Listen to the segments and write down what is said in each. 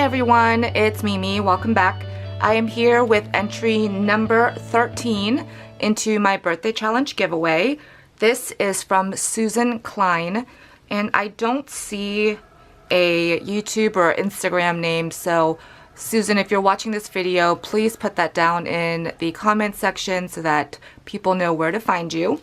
everyone, it's Mimi. Welcome back. I am here with entry number 13 into my birthday challenge giveaway. This is from Susan Klein, and I don't see a YouTube or Instagram name, so Susan, if you're watching this video, please put that down in the comment section so that people know where to find you.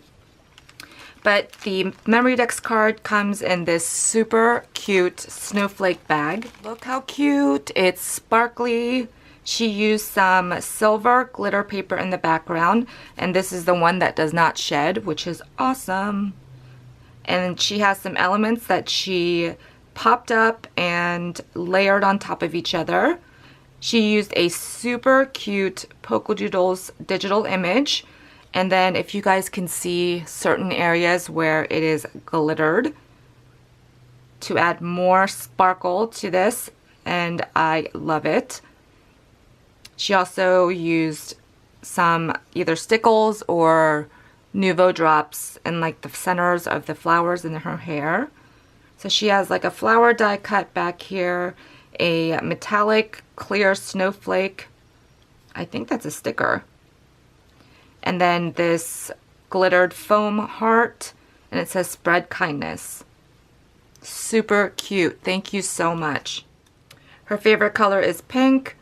But the Memory Decks card comes in this super cute snowflake bag. Look how cute. It's sparkly. She used some silver glitter paper in the background, and this is the one that does not shed, which is awesome. And she has some elements that she popped up and layered on top of each other. She used a super cute Polka Doodles digital image. And then if you guys can see certain areas where it is glittered to add more sparkle to this, and I love it. She also used some either stickles or Nouveau drops in like the centers of the flowers in her hair. So she has like a flower die cut back here, a metallic clear snowflake. I think that's a sticker. And then this glittered foam heart, and it says spread kindness. Super cute. Thank you so much. Her favorite color is pink,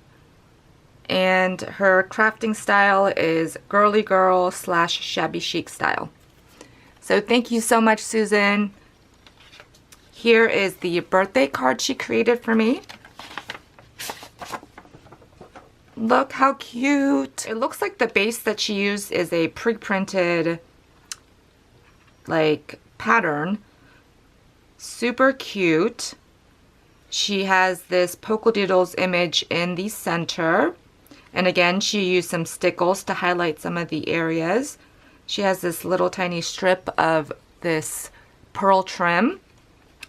and her crafting style is girly girl / shabby chic style. So thank you so much, Susan. Here is the birthday card she created for me. Look how cute. It looks like the base that she used is a pre-printed like pattern. Super cute. She has this Polka Doodles image in the center. And again, she used some stickles to highlight some of the areas. She has this little tiny strip of this pearl trim.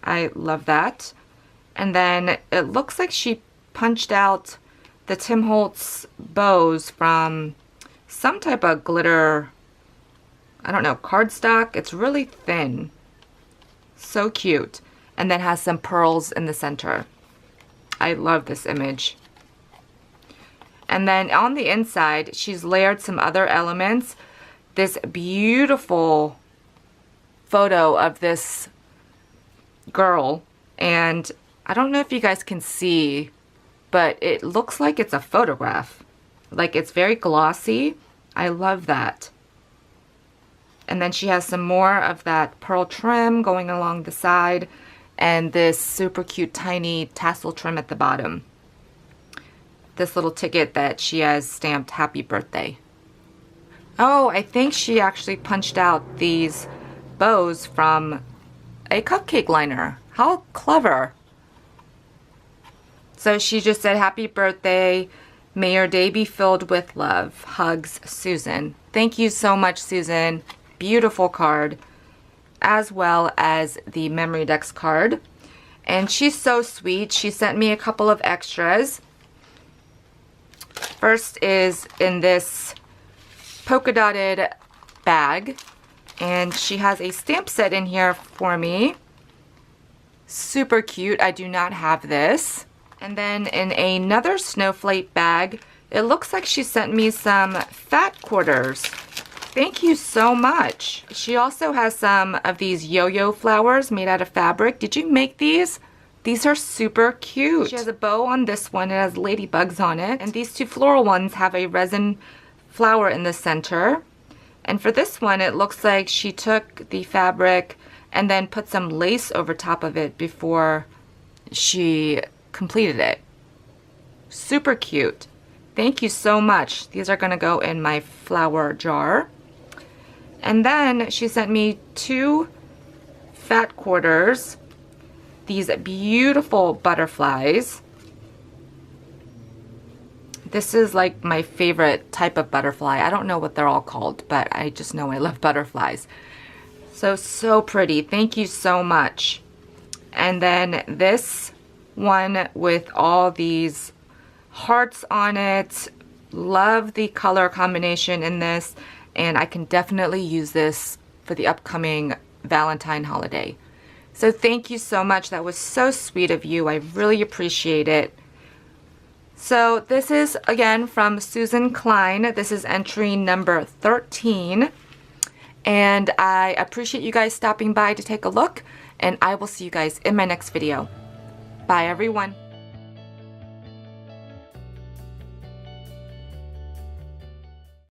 I love that. And then it looks like she punched out the Tim Holtz bows from some type of glitter, I don't know, cardstock. It's really thin. So cute. And then has some pearls in the center. I love this image. And then on the inside, she's layered some other elements. This beautiful photo of this girl. And I don't know if you guys can see, but it looks like it's a photograph. Like it's very glossy. I love that. And then she has some more of that pearl trim going along the side and this super cute tiny tassel trim at the bottom. This little ticket that she has stamped happy birthday. Oh, I think she actually punched out these bows from a cupcake liner. How clever. So she just said, happy birthday. May your day be filled with love. Hugs, Susan. Thank you so much, Susan. Beautiful card, as well as the Memory Decks card. And she's so sweet. She sent me a couple of extras. First is in this polka dotted bag. And she has a stamp set in here for me. Super cute. I do not have this. And then in another snowflake bag, it looks like she sent me some fat quarters. Thank you so much. She also has some of these yo-yo flowers made out of fabric. Did you make these? These are super cute. She has a bow on this one. It has ladybugs on it. And these two floral ones have a resin flower in the center. And for this one, it looks like she took the fabric and then put some lace over top of it before she completed it. Super cute. Thank you so much. These are gonna go in my flower jar. And then she sent me 2 fat quarters, these beautiful butterflies. This is like my favorite type of butterfly. I don't know what they're all called, but I just know I love butterflies. So pretty. Thank you so much. And then this one with all these hearts on it. Love the color combination in this, and I can definitely use this for the upcoming Valentine holiday. So thank you so much. That was so sweet of you. I really appreciate it. So this is again from Susan Klein. This is entry number 13. And I appreciate you guys stopping by to take a look, and I will see you guys in my next video. Bye everyone.